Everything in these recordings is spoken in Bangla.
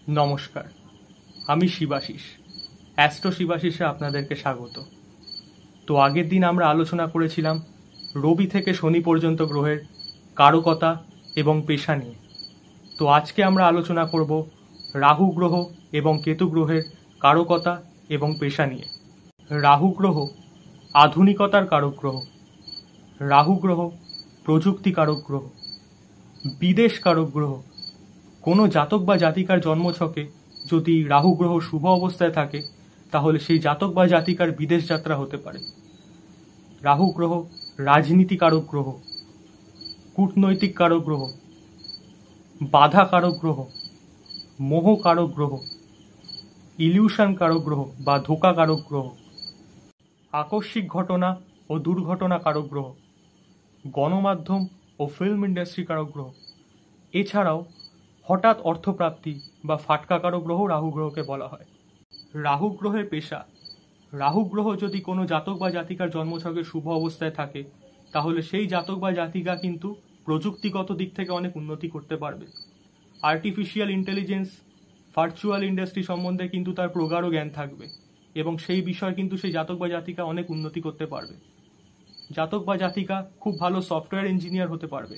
নমস্কার, আমি শিবাশিস। অ্যাস্ট্রো শিবাশিসে আপনাদেরকে স্বাগত। তো আগের দিন আমরা আলোচনা করেছিলাম রবি থেকে শনি পর্যন্ত গ্রহের কারকতা এবং পেশা নিয়ে। তো আজকে আমরা আলোচনা করব রাহু গ্রহ এবং কেতু গ্রহের কারকতা এবং পেশা নিয়ে। রাহু গ্রহ আধুনিকতার কারক গ্রহ। রাহু গ্রহ প্রযুক্তি কারক গ্রহ, বিদেশ কারক গ্রহ। কোনো জাতক বা জাতিকার জন্মছকে যদি রাহু গ্রহ শুভ অবস্থায় থাকে তাহলে সেই জাতক বা জাতিকার বিদেশ যাত্রা হতে পারে। রাহু গ্রহ রাজনীতি কারক গ্রহ, কূটনৈতিক কারক গ্রহ, বাধা কারক গ্রহ, মোহ কারক গ্রহ, ইলিউশন কারক গ্রহ বা ধোঁকা কারক গ্রহ, আকস্মিক ঘটনা ও দুর্ঘটনা কারক গ্রহ, গণমাধ্যম ও ফিল্ম ইন্ডাস্ট্রি কারক গ্রহ। এছাড়াও হঠাৎ অর্থপ্রাপ্তি বা ফাটকা কারক গ্রহ রাহু গ্রহকে বলা হয়। রাহু গ্রহের পেশা। রাহু গ্রহ যদি কোনো জাতক বা জাতিকার জন্মছকে শুভ অবস্থায় থাকে তাহলে সেই জাতক বা জাতিকা কিন্তু প্রযুক্তিগত দিক থেকে অনেক উন্নতি করতে পারবে। আর্টিফিশিয়াল ইন্টেলিজেন্স, ভার্চুয়াল ইন্ডাস্ট্রি সম্বন্ধে কিন্তু তার প্রগাঢ় জ্ঞান থাকবে এবং সেই বিষয়ে কিন্তু সেই জাতক বা জাতিকা অনেক উন্নতি করতে পারবে। জাতক বা জাতিকা খুব ভালো সফটওয়্যার ইঞ্জিনিয়ার হতে পারবে।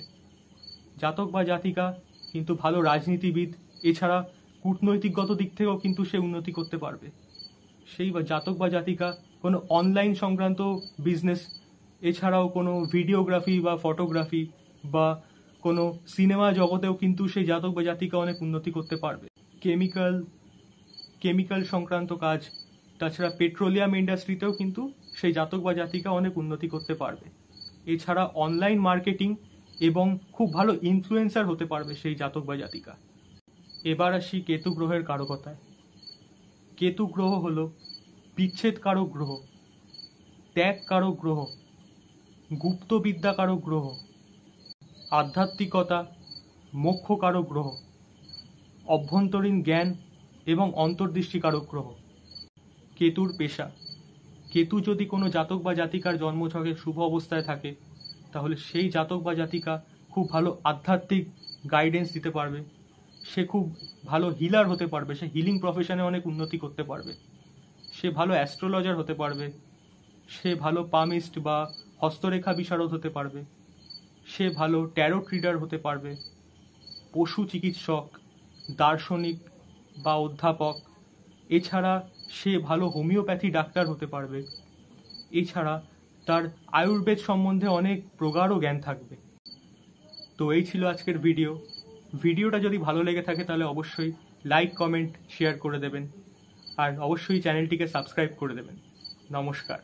জাতক বা জাতিকা কিন্তু ভালো রাজনীতিবিদ, এছাড়া কূটনৈতিকগত দিক থেকেও কিন্তু সে উন্নতি করতে পারবে। সেই জাতক বা জাতিকা কোনো অনলাইন সংক্রান্ত বিজনেস, এছাড়াও কোনো ভিডিওগ্রাফি বা ফটোগ্রাফি বা কোনো সিনেমা জগতেও কিন্তু সেই জাতক বা জাতিকা অনেক উন্নতি করতে পারবে। কেমিক্যাল সংক্রান্ত কাজ, তাছাড়া পেট্রোলিয়াম ইন্ডাস্ট্রিতেও কিন্তু সেই জাতক বা জাতিকা অনেক উন্নতি করতে পারবে। এছাড়া অনলাইন মার্কেটিং এবং খুব ভালো ইনফ্লুয়েন্সার হতে পারবে সেই জাতক বা জাতিকা। এবার আসি কেতু গ্রহের কারকতায়। কেতু গ্রহ হল বিচ্ছেদ কারক গ্রহ, ত্যাগ কারক গ্রহ, গুপ্তবিদ্যা কারক গ্রহ, আধ্যাত্মিকতা, মোক্ষ কারক গ্রহ, অভ্যন্তরীণ জ্ঞান এবং অন্তর্দৃষ্টি কারক গ্রহ। কেতুর পেশা। কেতু যদি কোনো জাতক বা জাতিকার জন্মছকে শুভ অবস্থায় থাকে তাহলে সেই জাতক বা জাতিকা খুব ভালো আধ্যাত্মিক গাইডেন্স দিতে পারবে। সে খুব ভালো হিলার হতে পারবে, সে হিলিং প্রফেশনে অনেক উন্নতি করতে পারবে। সে ভালো অ্যাস্ট্রোলজার হতে পারবে, সে ভালো পামিস্ট বা হস্তরেখা বিশারদ হতে পারবে, সে ভালো ট্যারোট রিডার হতে পারবে, পশু চিকিৎসক, দার্শনিক বা অধ্যাপক। এছাড়া সে ভালো হোমিওপ্যাথি ডাক্তার হতে পারবে। এছাড়া তার আয়ুর্বেদ সম্বন্ধে অনেক প্রগাঢ় জ্ঞান থাকবে। তো এই ছিল আজকের ভিডিওটা যদি ভালো লেগে থাকে তাহলে অবশ্যই লাইক, কমেন্ট, শেয়ার করে দেবেন আর অবশ্যই চ্যানেলটিকে সাবস্ক্রাইব করে দেবেন। নমস্কার।